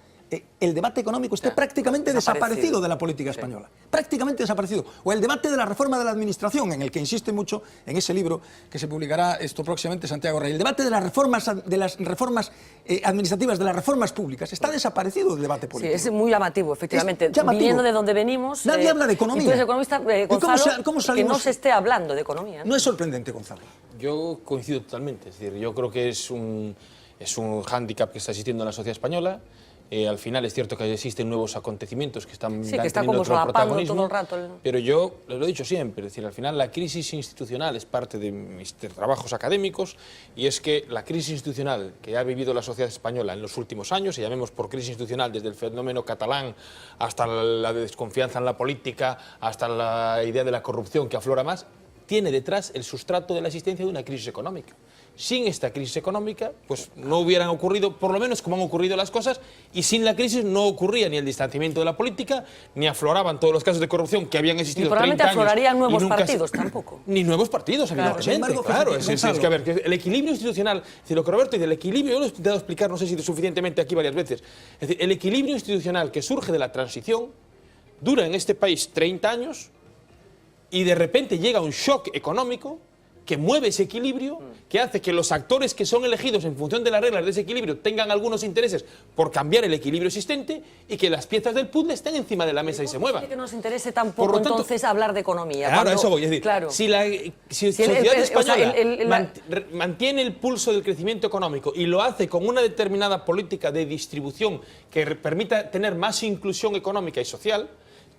el debate económico esté prácticamente desaparecido de la política española. Prácticamente desaparecido. O el debate de la reforma de la administración, en el que insiste mucho en ese libro que se publicará esto próximamente, Santiago Rey. El debate de las reformas administrativas, de las reformas públicas, está desaparecido del debate político.
Sí, es muy llamativo, efectivamente.
Llamativo.
Viniendo de donde venimos...
Nadie habla de economía.
Entonces, economista Gonzalo,
¿Cómo
que
salimos?
no se esté hablando de economía.
No es sorprendente, Gonzalo.
Yo coincido totalmente. Es decir, yo creo que es un hándicap que está existiendo en la sociedad española. Al final es cierto que existen nuevos acontecimientos que están teniendo otro protagonismo,
todo el rato.
Pero yo lo he dicho siempre, es decir, al final la crisis institucional es parte de mis trabajos académicos, y es que la crisis institucional que ha vivido la sociedad española en los últimos años, y llamemos por crisis institucional desde el fenómeno catalán hasta la desconfianza en la política, hasta la idea de la corrupción que aflora más, tiene detrás el sustrato de la existencia de una crisis económica. Sin esta crisis económica, pues no hubieran ocurrido, por lo menos como han ocurrido las cosas, y sin la crisis no ocurría ni el distanciamiento de la política, ni afloraban todos los casos de corrupción que habían existido 30 años.
Y probablemente aflorarían nuevos partidos tampoco.
Ni nuevos partidos, evidentemente. Claro, es que a ver, el equilibrio institucional, es decir, lo que Roberto dice, el equilibrio, yo lo he intentado explicar, no sé si suficientemente aquí varias veces, es decir, el equilibrio institucional que surge de la transición dura en este país 30 años y de repente llega un shock económico que mueve ese equilibrio, que hace que los actores que son elegidos en función de las reglas de ese equilibrio tengan algunos intereses por cambiar el equilibrio existente y que las piezas del puzzle estén encima de la mesa y se muevan.
Que nos interese tampoco entonces hablar de economía.
Claro, a eso voy. Es decir,
claro.
si la sociedad española mantiene el pulso del crecimiento económico y lo hace con una determinada política de distribución que permita tener más inclusión económica y social,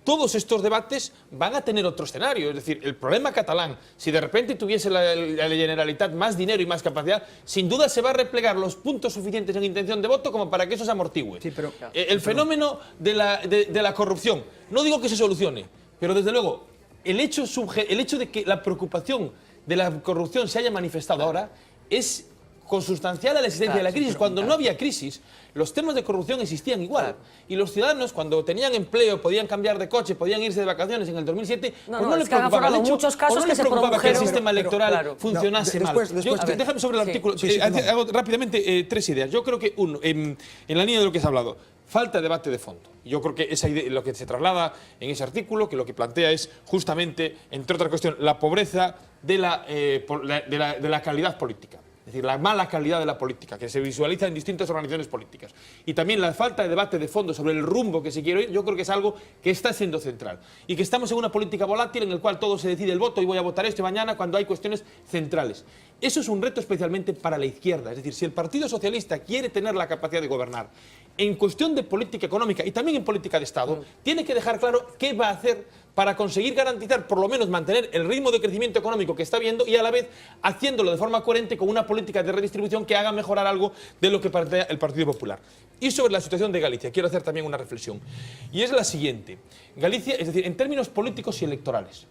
todos estos debates van a tener otro escenario. Es decir, el problema catalán, si de repente tuviese la Generalitat más dinero y más capacidad, sin duda se va a replegar los puntos suficientes en intención de voto como para que eso se amortigüe.
Sí, pero,
el fenómeno de la corrupción, no digo que se solucione, pero desde luego, el hecho de que la preocupación de la corrupción se haya manifestado ahora es consustancial a la existencia de la crisis. Cuando no había crisis, los temas de corrupción existían igual. Y los ciudadanos, cuando tenían empleo, podían cambiar de coche, podían irse de vacaciones en el 2007, no les preocupaba el hecho,
muchos casos
no les preocupaba que el sistema electoral funcionase mal. Déjame sobre el artículo. Hago rápidamente 3 ideas. Yo creo que, uno, en la línea de lo que se ha hablado, falta debate de fondo. Yo creo que esa idea, lo que se traslada en ese artículo, que lo que plantea es justamente, entre otras cuestiones, la pobreza de la calidad política. Es decir, la mala calidad de la política, que se visualiza en distintas organizaciones políticas. Y también la falta de debate de fondo sobre el rumbo que se quiere ir, yo creo que es algo que está siendo central. Y que estamos en una política volátil en la cual todo se decide el voto y voy a votar esto mañana cuando hay cuestiones centrales. Eso es un reto especialmente para la izquierda. Es decir, si el Partido Socialista quiere tener la capacidad de gobernar en cuestión de política económica y también en política de Estado, tiene que dejar claro qué va a hacer para conseguir garantizar, por lo menos mantener el ritmo de crecimiento económico que está viendo y a la vez haciéndolo de forma coherente con una política de redistribución que haga mejorar algo de lo que plantea el Partido Popular. Y sobre la situación de Galicia, quiero hacer también una reflexión. Y es la siguiente. Galicia, es decir, en términos políticos y electorales.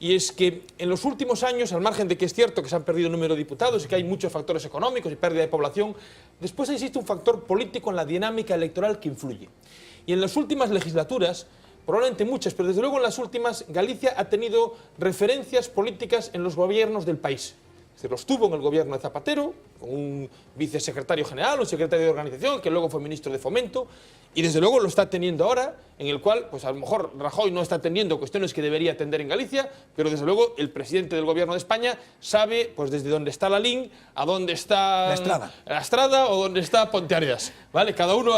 Y es que en los últimos años, al margen de que es cierto que se han perdido el número de diputados y que hay muchos factores económicos y pérdida de población, después existe un factor político en la dinámica electoral que influye. Y en las últimas legislaturas, probablemente muchas, pero desde luego en las últimas, Galicia ha tenido referencias políticas en los gobiernos del país. Se los tuvo en el gobierno de Zapatero, con un vicesecretario general, un secretario de organización, que luego fue ministro de Fomento, y desde luego lo está teniendo ahora, en el cual, pues a lo mejor Rajoy no está atendiendo cuestiones que debería atender en Galicia, pero desde luego el presidente del gobierno de España sabe, pues desde dónde está la LIN, a dónde está la Estrada o dónde está Ponteareas, ¿vale? Cada uno...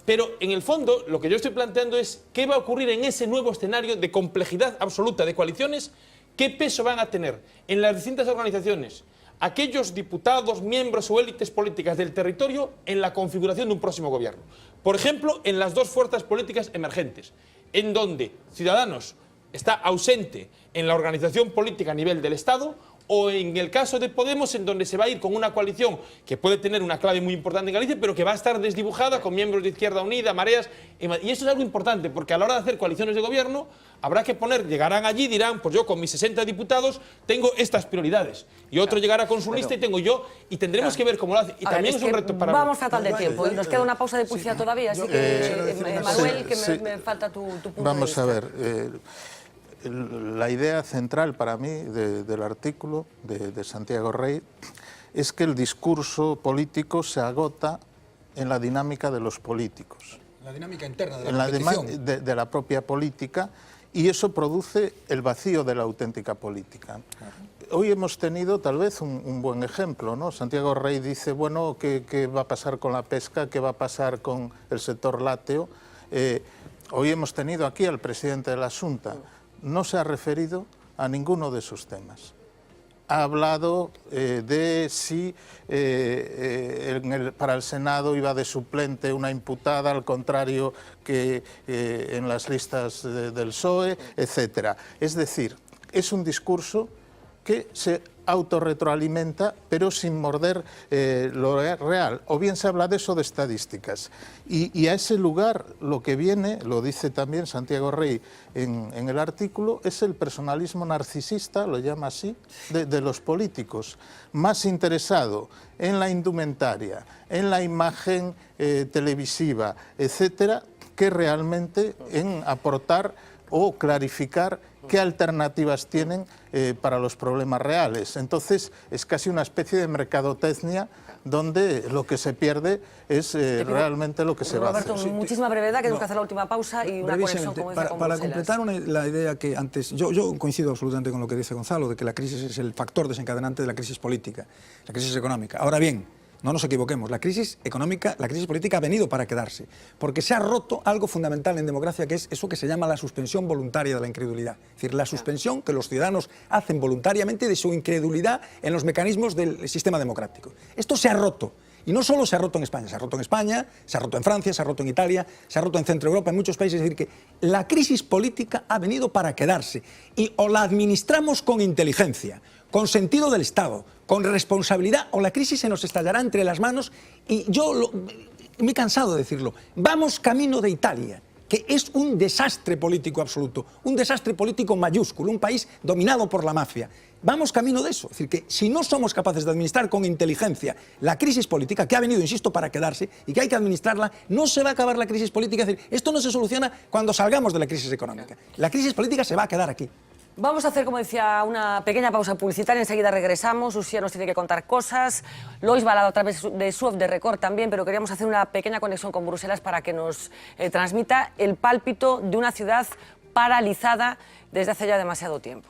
Pero, en el fondo, lo que yo estoy planteando es qué va a ocurrir en ese nuevo escenario de complejidad absoluta de coaliciones, qué peso van a tener en las distintas organizaciones aquellos diputados, miembros o élites políticas del territorio en la configuración de un próximo gobierno. Por ejemplo, en las dos fuerzas políticas emergentes, en donde Ciudadanos está ausente en la organización política a nivel del Estado, o en el caso de Podemos, en donde se va a ir con una coalición que puede tener una clave muy importante en Galicia, pero que va a estar desdibujada con miembros de Izquierda Unida, Mareas, y eso es algo importante, porque a la hora de hacer coaliciones de gobierno habrá que llegarán allí y dirán, pues yo con mis 60 diputados tengo estas prioridades, y otro llegará con su lista y tengo yo, y tendremos que ver cómo lo hace, y también es un reto para...
Vamos fatal de tiempo, y nos queda una pausa de publicidad todavía, así que, Manuel, que me falta tu punto de vista.
Vamos a ver, la idea central para mí del artículo de Santiago Rey es que el discurso político se agota en la dinámica de los políticos.
La dinámica interna de
en
la
de la propia política, y eso produce el vacío de la auténtica política. Claro. Hoy hemos tenido tal vez un buen ejemplo, ¿no? Santiago Rey dice, bueno, ¿qué va a pasar con la pesca? ¿Qué va a pasar con el sector lácteo? Hoy hemos tenido aquí al presidente de la Xunta. No se ha referido a ninguno de esos temas. Ha hablado de si para el Senado iba de suplente una imputada, al contrario que en las listas del PSOE, etc. Es decir, es un discurso que se autorretroalimenta, pero sin morder lo real. O bien se habla de eso, de estadísticas. Y a ese lugar lo que viene, lo dice también Santiago Rey en el artículo, es el personalismo narcisista, lo llama así, de los políticos, más interesado en la indumentaria, en la imagen televisiva, etcétera, que realmente en aportar o clarificar qué alternativas tienen para los problemas reales. Entonces, es casi una especie de mercadotecnia donde lo que se pierde es realmente lo que se va a hacer.
Roberto, muchísima brevedad, que tenemos que hacer la última pausa y una conexión, como decía, con
para
Bruselas.
completar la idea que antes... Yo coincido absolutamente con lo que dice Gonzalo, de que la crisis es el factor desencadenante de la crisis política, la crisis económica. Ahora bien, no nos equivoquemos, la crisis económica, la crisis política ha venido para quedarse, porque se ha roto algo fundamental en democracia, que es eso que se llama la suspensión voluntaria de la incredulidad. Es decir, la suspensión que los ciudadanos hacen voluntariamente de su incredulidad en los mecanismos del sistema democrático. Esto se ha roto. Y no solo se ha roto en España, se ha roto en España, se ha roto en Francia, se ha roto en Italia, se ha roto en Centro Europa, en muchos países. Es decir, que la crisis política ha venido para quedarse. Y o la administramos con inteligencia, con sentido del Estado, con responsabilidad, o la crisis se nos estallará entre las manos. Y yo me he cansado de decirlo. Vamos camino de Italia, que es un desastre político absoluto, un desastre político mayúsculo, un país dominado por la mafia. Vamos camino de eso. Es decir, que si no somos capaces de administrar con inteligencia la crisis política, que ha venido, insisto, para quedarse, y que hay que administrarla, no se va a acabar la crisis política. Es decir, esto no se soluciona cuando salgamos de la crisis económica. La crisis política se va a quedar aquí.
Vamos a hacer, como decía, una pequeña pausa publicitaria. Enseguida regresamos. Lucía nos tiene que contar cosas. Lois Balado a través de su off the record también, pero queríamos hacer una pequeña conexión con Bruselas para que nos transmita el pálpito de una ciudad paralizada desde hace ya demasiado tiempo.